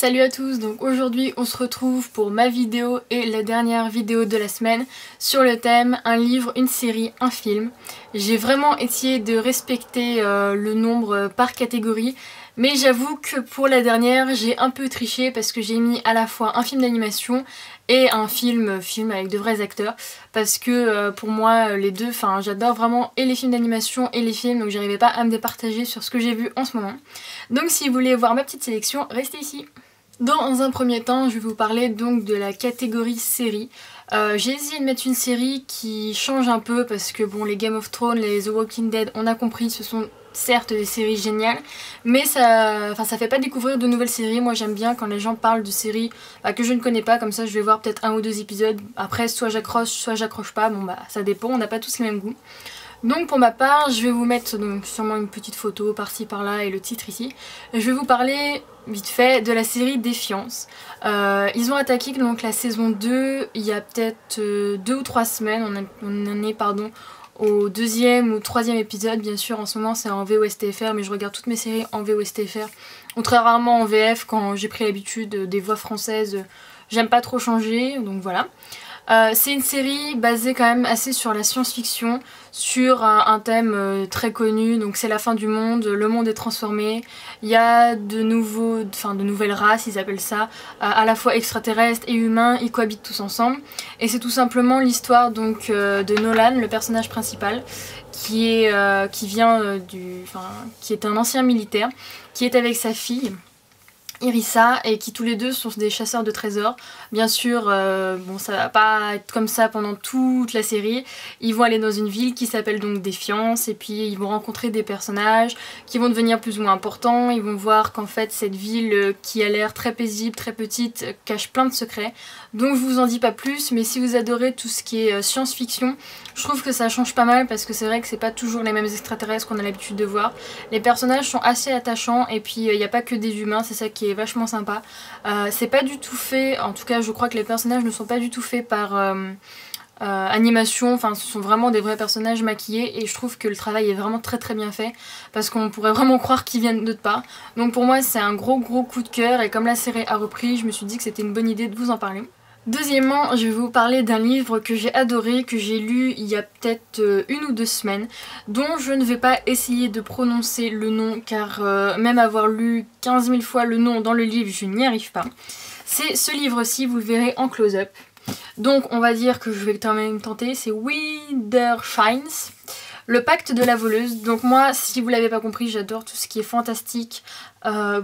Salut à tous, donc aujourd'hui on se retrouve pour ma vidéo et la dernière vidéo de la semaine sur le thème un livre, une série, un film. J'ai vraiment essayé de respecter le nombre par catégorie, mais j'avoue que pour la dernière j'ai un peu triché parce que j'ai mis à la fois un film d'animation et un film avec de vrais acteurs parce que pour moi les deux, j'adore vraiment et les films d'animation et les films, donc j'arrivais pas à me départager sur ce que j'ai vu en ce moment. Donc si vous voulez voir ma petite sélection, restez ici. Dans un premier temps, je vais vous parler donc de la catégorie série. J'ai essayé de mettre une série qui change un peu parce que bon, les Game of Thrones, les The Walking Dead, on a compris, ce sont certes des séries géniales, mais ça fait pas découvrir de nouvelles séries. Moi j'aime bien quand les gens parlent de séries que je ne connais pas, comme ça je vais voir peut-être un ou deux épisodes. Après soit j'accroche, soit j'accroche pas, bon bah ça dépend, on n'a pas tous les mêmes goûts. Donc pour ma part, je vais vous mettre donc sûrement une petite photo par-ci par-là et le titre ici. Je vais vous parler vite fait de la série Défiance. Ils ont attaqué donc la saison 2 il y a peut-être 2 ou 3 semaines, on en est au deuxième ou troisième épisode. Bien sûr en ce moment c'est en VOSTFR, mais je regarde toutes mes séries en VOSTFR, ou très rarement en VF quand j'ai pris l'habitude des voix françaises. J'aime pas trop changer, donc voilà. C'est une série basée quand même assez sur la science-fiction, sur un thème très connu, donc c'est la fin du monde, le monde est transformé, il y a de nouvelles races, ils appellent ça, à la fois extraterrestres et humains, ils cohabitent tous ensemble, et c'est tout simplement l'histoire donc de Nolan, le personnage principal, qui est un ancien militaire, qui est avec sa fille Irissa, et qui tous les deux sont des chasseurs de trésors. Bien sûr, bon, ça va pas être comme ça pendant toute la série. Ils vont aller dans une ville qui s'appelle donc Défiance, et puis ils vont rencontrer des personnages qui vont devenir plus ou moins importants. Ils vont voir qu'en fait cette ville qui a l'air très paisible, très petite, cache plein de secrets. Donc je vous en dis pas plus, mais si vous adorez tout ce qui est science-fiction, je trouve que ça change pas mal parce que c'est vrai que c'est pas toujours les mêmes extraterrestres qu'on a l'habitude de voir. Les personnages sont assez attachants, et puis il n'y a pas que des humains, c'est ça qui est vachement sympa. C'est pas du tout fait, en tout cas je crois que les personnages ne sont pas du tout faits par animation, enfin ce sont vraiment des vrais personnages maquillés, et je trouve que le travail est vraiment très très bien fait parce qu'on pourrait vraiment croire qu'ils viennent d'autre part. Donc pour moi c'est un gros coup de cœur, et comme la série a repris, je me suis dit que c'était une bonne idée de vous en parler. Deuxièmement, je vais vous parler d'un livre que j'ai adoré, que j'ai lu il y a peut-être 1 ou 2 semaines, dont je ne vais pas essayer de prononcer le nom car même avoir lu 15 000 fois le nom dans le livre, je n'y arrive pas. C'est ce livre-ci, vous le verrez en close-up. Donc on va dire que je vais quand même tenter, c'est Widershines, le pacte de la voleuse. Donc moi, si vous l'avez pas compris, j'adore tout ce qui est fantastique.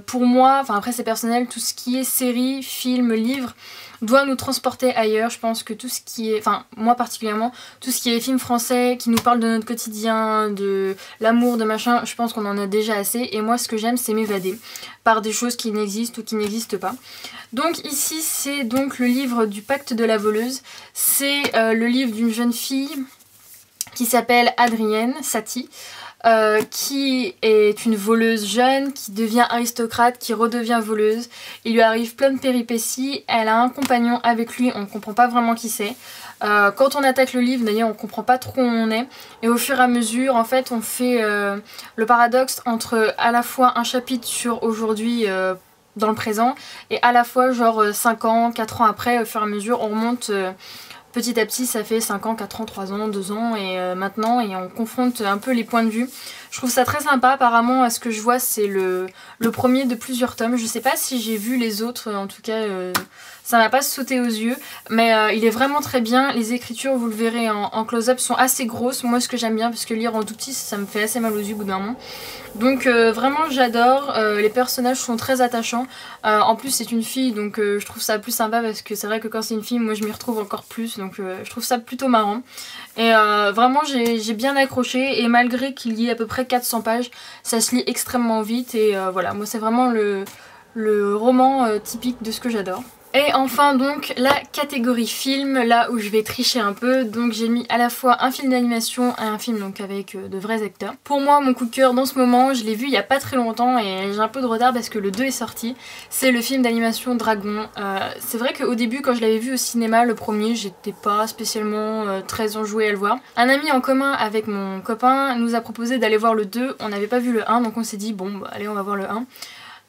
Pour moi, enfin après c'est personnel, tout ce qui est série, film, livre doit nous transporter ailleurs. Je pense que tout ce qui est, enfin moi particulièrement, tout ce qui est film français qui nous parle de notre quotidien, de l'amour, de machin, je pense qu'on en a déjà assez, et moi ce que j'aime c'est m'évader par des choses qui n'existent ou qui n'existent pas. Donc ici c'est donc le livre du pacte de la voleuse. C'est le livre d'une jeune fille qui s'appelle Adrienne Satie, qui est une voleuse jeune, qui devient aristocrate, qui redevient voleuse. Il lui arrive plein de péripéties, elle a un compagnon avec lui, on ne comprend pas vraiment qui c'est. Quand on attaque le livre d'ailleurs on comprend pas trop où on est, et au fur et à mesure en fait on fait le paradoxe entre à la fois un chapitre sur aujourd'hui dans le présent, et à la fois genre 5 ans, 4 ans après, au fur et à mesure on remonte petit à petit. Ça fait 5 ans, 4 ans, 3 ans, 2 ans et maintenant, et on confronte un peu les points de vue. Je trouve ça très sympa. Apparemment, à ce que je vois, c'est le premier de plusieurs tomes. Je sais pas si j'ai vu les autres, en tout cas ça m'a pas sauté aux yeux, mais il est vraiment très bien. Les écritures, vous le verrez en close-up, sont assez grosses. Moi ce que j'aime bien, parce que lire en tout petit ça me fait assez mal aux yeux au bout d'un moment. Donc vraiment j'adore, les personnages sont très attachants. En plus c'est une fille, donc je trouve ça plus sympa parce que c'est vrai que quand c'est une fille, moi je m'y retrouve encore plus, donc je trouve ça plutôt marrant. Et vraiment j'ai bien accroché, et malgré qu'il y ait à peu près 400 pages, ça se lit extrêmement vite, et voilà, moi c'est vraiment le roman typique de ce que j'adore. Et enfin donc la catégorie film, là où je vais tricher un peu, donc j'ai mis à la fois un film d'animation et un film donc avec de vrais acteurs. Pour moi mon coup de cœur dans ce moment, je l'ai vu il y a pas très longtemps et j'ai un peu de retard parce que le 2 est sorti, c'est le film d'animation Dragon. C'est vrai qu'au début quand je l'avais vu au cinéma, le premier, j'étais pas spécialement très enjouée à le voir. Un ami en commun avec mon copain nous a proposé d'aller voir le 2, on n'avait pas vu le 1 donc on s'est dit bon bah, allez on va voir le 1.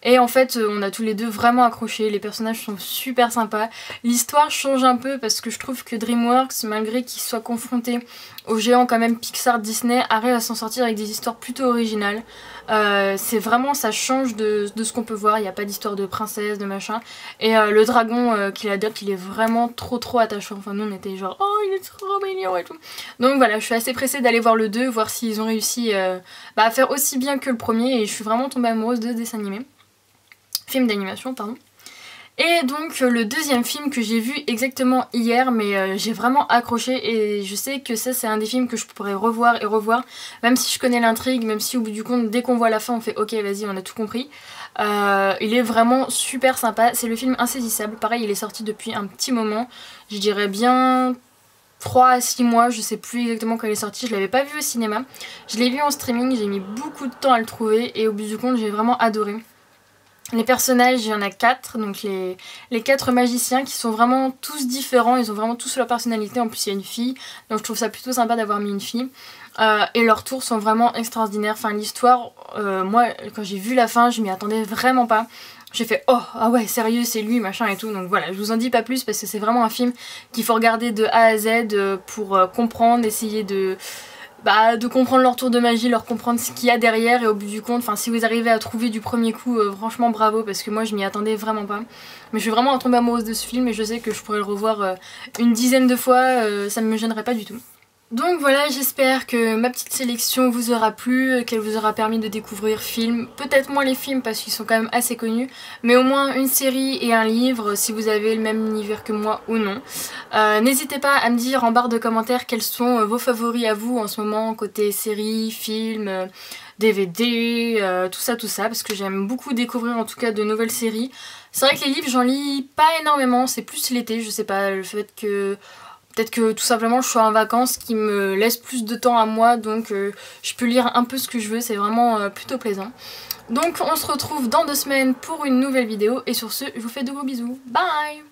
Et en fait on a tous les deux vraiment accroché, les personnages sont super sympas. L'histoire change un peu parce que je trouve que DreamWorks, malgré qu'ils soient confrontés aux géants quand même Pixar, Disney, arrive à s'en sortir avec des histoires plutôt originales. C'est vraiment, ça change de ce qu'on peut voir, il n'y a pas d'histoire de princesse, de machin. Et le dragon qu'il adopte, il est vraiment trop attachant. Enfin nous on était genre oh il est trop mignon et tout. Donc voilà, je suis assez pressée d'aller voir le 2, voir s'ils ont réussi à faire aussi bien que le premier. Et je suis vraiment tombée amoureuse de dessin animé. Film d'animation, pardon. Et donc le deuxième film que j'ai vu exactement hier, mais j'ai vraiment accroché et je sais que ça c'est un des films que je pourrais revoir et revoir, même si je connais l'intrigue, même si au bout du compte dès qu'on voit la fin on fait ok vas-y on a tout compris. Il est vraiment super sympa, c'est le film Insaisissable, pareil il est sorti depuis un petit moment, je dirais bien 3 à 6 mois, je sais plus exactement quand il est sorti, je l'avais pas vu au cinéma, je l'ai vu en streaming, j'ai mis beaucoup de temps à le trouver et au bout du compte j'ai vraiment adoré. Les personnages, il y en a 4, donc les 4 magiciens qui sont vraiment tous différents, ils ont vraiment tous leur personnalité, en plus il y a une fille, donc je trouve ça plutôt sympa d'avoir mis une fille. Et leurs tours sont vraiment extraordinaires, enfin l'histoire, moi quand j'ai vu la fin, je m'y attendais vraiment pas. J'ai fait oh ah ouais sérieux c'est lui machin et tout, donc voilà je vous en dis pas plus parce que c'est vraiment un film qu'il faut regarder de A à Z pour comprendre, essayer de comprendre leur tour de magie, leur comprendre ce qu'il y a derrière et au bout du compte, enfin si vous arrivez à trouver du premier coup, franchement bravo parce que moi je m'y attendais vraiment pas. Mais je suis vraiment tombée amoureuse de ce film et je sais que je pourrais le revoir une dizaine de fois, ça ne me gênerait pas du tout. Donc voilà, j'espère que ma petite sélection vous aura plu, qu'elle vous aura permis de découvrir films, peut-être moins les films parce qu'ils sont quand même assez connus, mais au moins une série et un livre si vous avez le même univers que moi ou non. N'hésitez pas à me dire en barre de commentaires quels sont vos favoris à vous en ce moment, côté séries, films, DVD, tout ça, parce que j'aime beaucoup découvrir en tout cas de nouvelles séries. C'est vrai que les livres j'en lis pas énormément, c'est plus l'été, je sais pas, le fait que... Peut-être que tout simplement je suis en vacances qui me laisse plus de temps à moi donc je peux lire un peu ce que je veux, c'est vraiment plutôt plaisant. Donc on se retrouve dans 2 semaines pour une nouvelle vidéo et sur ce je vous fais de gros bisous, bye!